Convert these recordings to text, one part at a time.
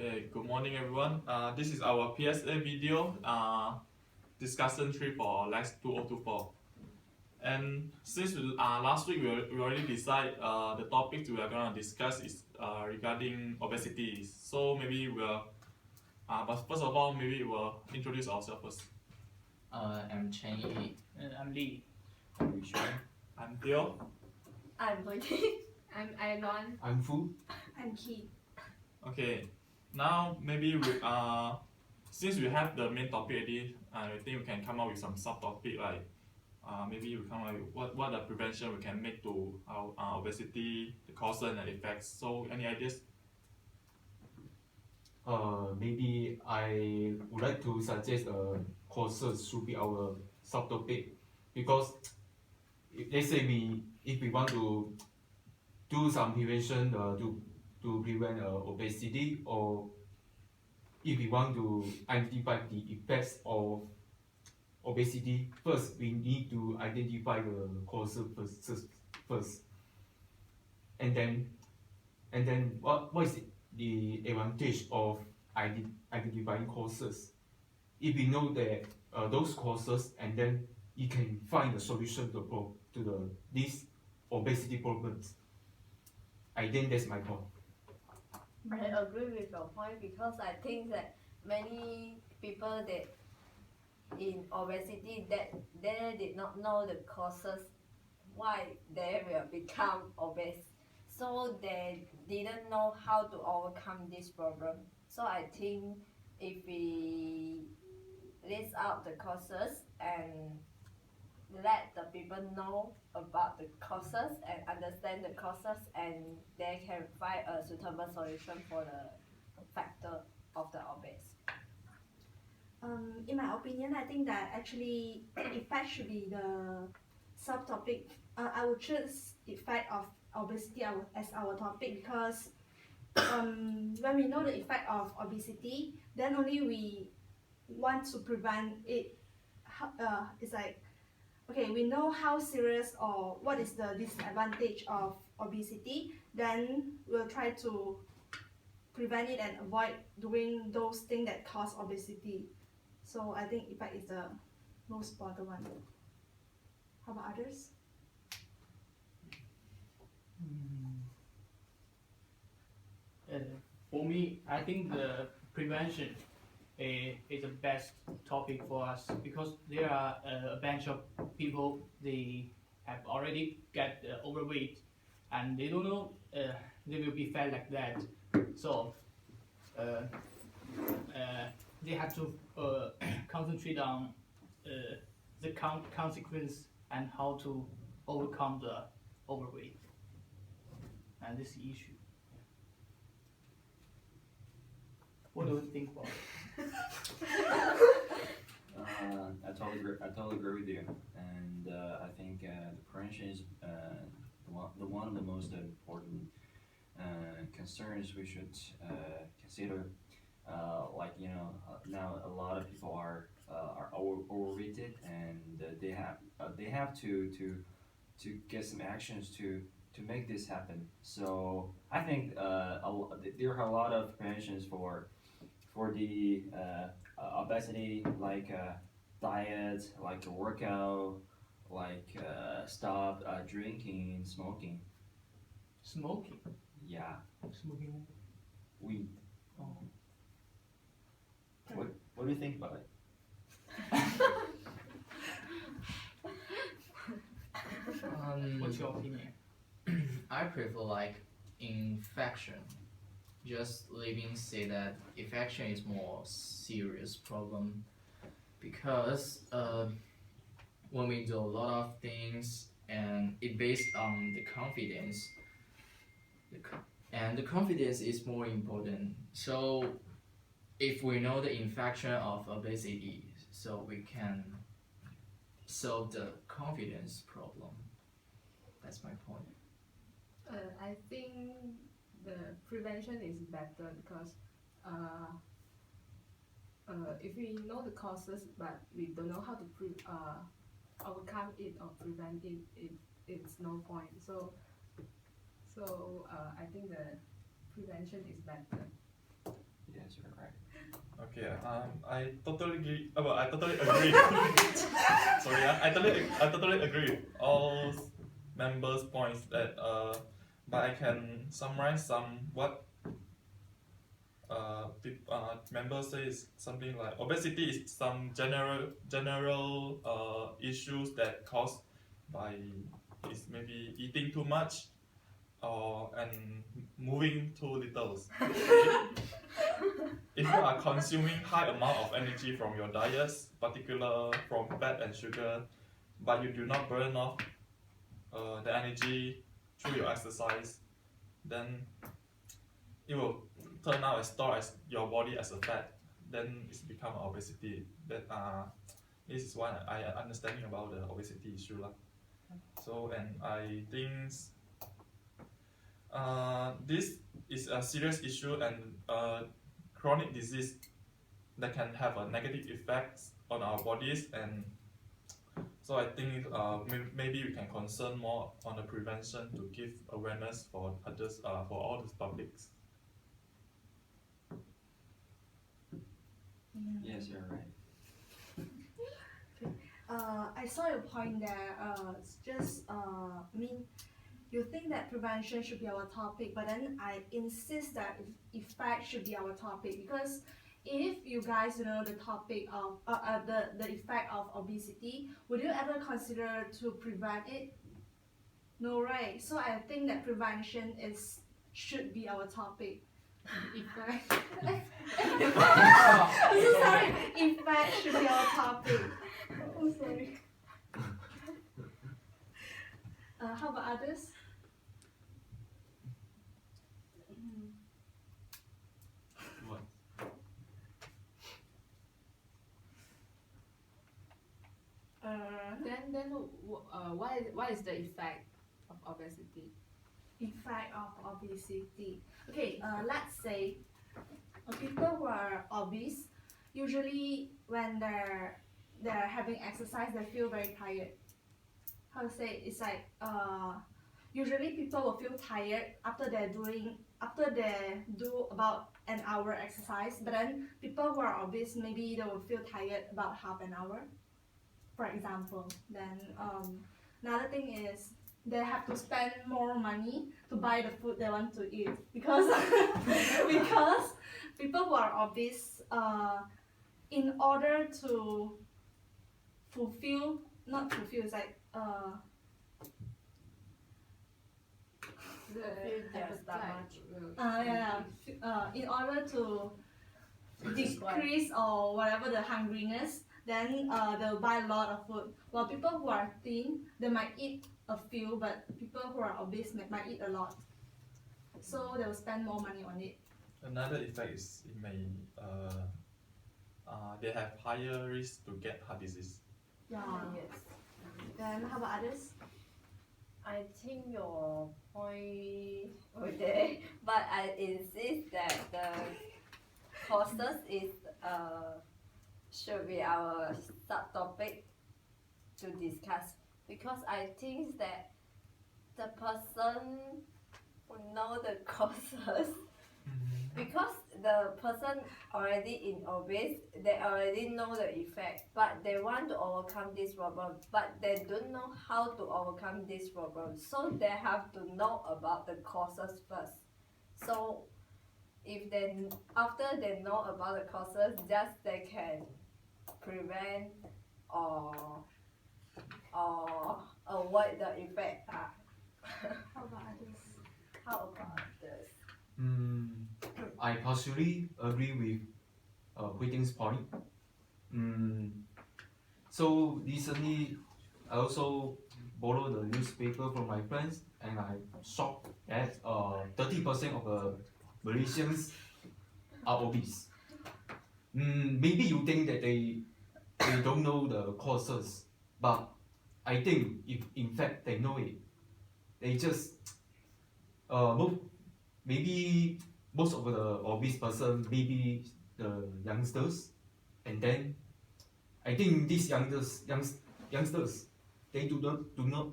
Okay, good morning everyone. This is our PSA video discussion 3 for LEX 2024. And since last week we already decided the topic we are going to discuss is regarding obesity. So maybe but first of all, maybe we'll introduce ourselves first. I'm Chen Yi. I'm Lee. I'm Yuxuan. I'm Theo. I'm Blinky. I'm Ailon. I'm Fu. I'm Key. Okay, now maybe since we have the main topic already, I think we can come up with some subtopic like maybe we come up with what the prevention we can make to our obesity, the causes and the effects. So any ideas? Maybe I would like to suggest causes should be our subtopic because let's say if we want to do some prevention to prevent obesity, or if we want to identify the effects of obesity, first we need to identify the causes first, and then what is the advantage of identifying causes? If we know that those causes, and then you can find a solution to these obesity problems. I think that's my point. I agree with your point because I think that many people that in obesity that they did not know the causes why they will become obese. So they didn't know how to overcome this problem. So I think if we list out the causes and let the people know about the causes and understand the causes, and they can find a suitable solution for the factor of the obese. In my opinion, I think that actually effect should be the subtopic. I would choose effect of obesity as our topic because when we know the effect of obesity, then only we want to prevent it. It's like, okay, we know how serious or what is the disadvantage of obesity, then we'll try to prevent it and avoid doing those things that cause obesity. So I think effect is the most important one. How about others? For me, I think the prevention is the best topic for us because there are a bunch of people they have already get overweight and they don't know they will be fat like that. So they have to concentrate on the consequence and how to overcome the overweight and this issue. What do you think about it? I totally agree with you, and I think the prevention is one of the most important concerns we should consider. Now a lot of people are overweighted, and they have to get some actions to make this happen. So I think there are a lot of preventions for the obesity, like diet, like a workout, like stop drinking, smoking. Smoking. Yeah, Smoking. weed. Oh. What do you think about it? What's your opinion? I prefer like infection. Just living say that infection is more serious problem because when we do a lot of things and it based on the confidence, and the confidence is more important. So if we know the infection of obesity, so we can solve the confidence problem. That's my point. I think the prevention is better because if we know the causes but we don't know how to overcome it or prevent it, it's no point. So I think the prevention is better. Yes, you're right. Okay, I totally agree. I totally agree. Sorry, I totally agree with all members' points that but I can summarize some what members say is something like obesity is some general issues that caused by is maybe eating too much or and moving too little. If you are consuming high amount of energy from your diets, particular from fat and sugar, but you do not burn off the energy through your exercise, then it will turn out as store as your body as a fat. Then it's become obesity. That this is what I understanding about the obesity issue lah. So and I think this is a serious issue and chronic disease that can have a negative effects on our bodies, and so I think maybe we can concern more on the prevention to give awareness for others for all the publics. Yes, you're right. I saw your point there. It's just I mean, you think that prevention should be our topic, but then I insist that effect should be our topic, because if you guys know the topic of the effect of obesity, would you ever consider to prevent it? No, right? So I think that prevention should be our topic. Effect. I'm so sorry. Effect should be our topic. I'm sorry. How about others? What? What is the effect of obesity? Effect of obesity. Okay, let's say people who are obese, usually when they're having exercise, they feel very tired. How to say? It's like usually people will feel tired after they do about an hour exercise, but then people who are obese, maybe they will feel tired about half an hour, for example. Then another thing is they have to spend more money to buy the food they want to eat, because because people who are obese, in order to not fulfill, it's like The their stomach. in order to decrease or whatever the hungriness, then they'll buy a lot of food. While people who are thin, they might eat a few, but people who are obese might eat a lot. So they will spend more money on it. Another effect is it may they have higher risk to get heart disease. Yeah. Yes. Then how about others? I think your point okay, but I insist that the causes is should be our subtopic to discuss, because I think that the person who know the causes, because the person already in obese, they already know the effect, but they want to overcome this problem, but they don't know how to overcome this problem, so they have to know about the causes first. So if they after they know about the causes, just they can prevent or avoid the effect. How about others? How about this? I partially agree with Hui Ting's point. So recently, I also borrowed the newspaper from my friends, and I shocked that 30% of the Malaysians are obese. Maybe you think that they don't know the causes, but I think if in fact they know it, they just maybe most of the obese person, maybe the youngsters, and then I think these youngsters they do not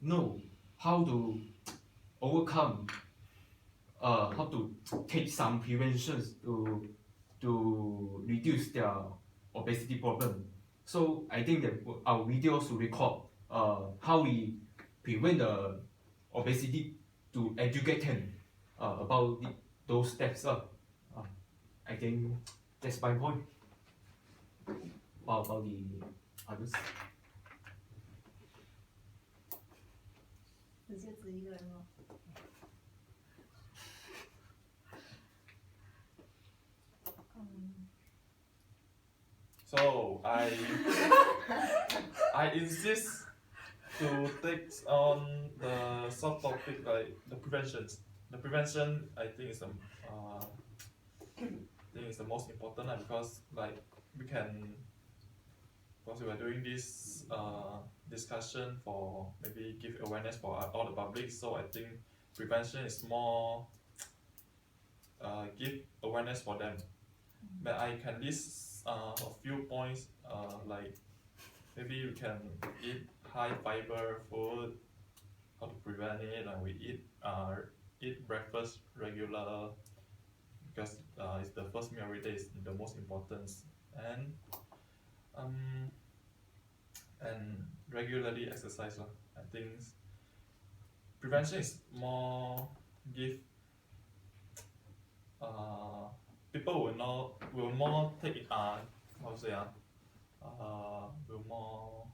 know how to overcome, how to take some preventions to to reduce their obesity problem. So I think that our video should record how we prevent the obesity to educate them about those steps. I think that's my point. About the others. 只一个人吗？ So I insist to take on the subtopic like the preventions. The prevention I think is the most important because like we can because we are doing this discussion for maybe give awareness for all the public. So I think prevention is more give awareness for them. But I can list a few points like maybe we can eat high fiber food, how to prevent it, and we eat breakfast regular because it's the first meal every day is the most important, and regularly exercise. I think prevention is more give people will more take it how to say will more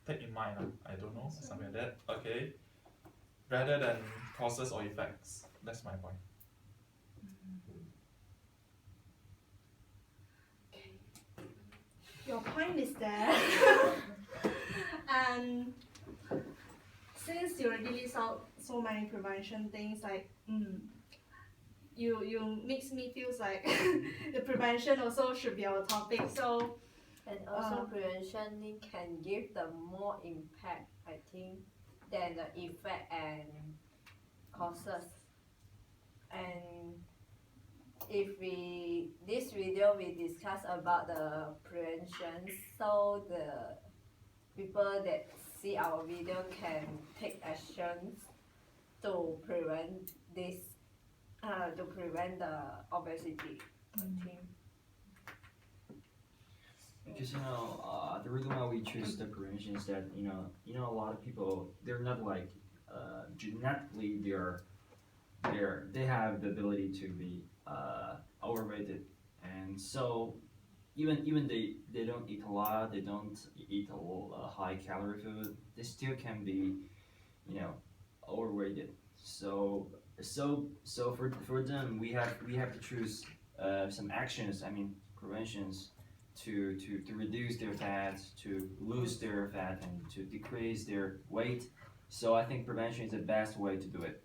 take in mind I don't know something like that. Okay, rather than causes or effects. That's my point. Your point is there. And since you already list out so many prevention things, like you makes me feels like the prevention also should be our topic. So And also prevention can give the more impact, I think, than the effect and causes. And if this video we discuss about the prevention, so the people that see our video can take actions to prevent this, to prevent the obesity. I think. Because the reason why we choose the prevention is that a lot of people, they're not like genetically they have the ability to be overweighted, and so even they don't eat a lot, they don't eat a high calorie food, they still can be overweighted. So for them we have to choose some actions, I mean preventions, to reduce their fat, to lose their fat, and to decrease their weight. So I think prevention is the best way to do it.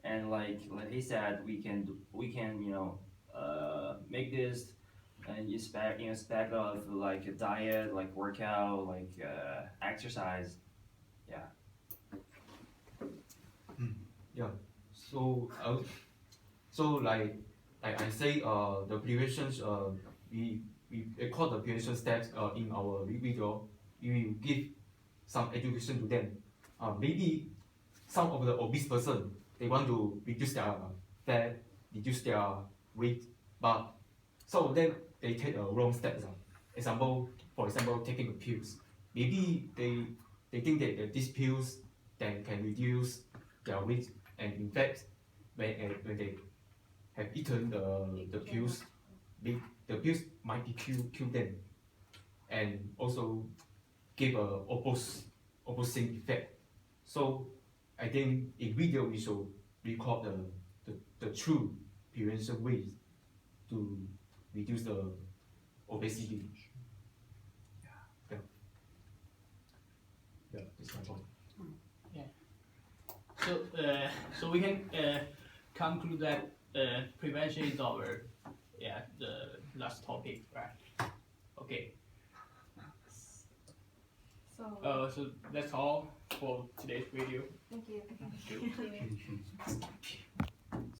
And like he said, we can make this and aspect of like a diet, like workout, like exercise. Yeah. Yeah. So like I say the preventions we record the prevention steps in our video. We will give some education to them. Maybe some of the obese person, they want to reduce their fat, reduce their weight, but some of them they take wrong steps. For example, taking the pills. Maybe they think that these pills then can reduce their weight, and in fact, when they have eaten the pills, the pills might be kill them, and also give a opposite effect. So I think in video we should record the true prevention ways to reduce the obesity. Yeah, that's my point. So we can conclude that prevention is our the last topic, right? Okay. So So that's all for today's video. thank you. Thank you. Thank you.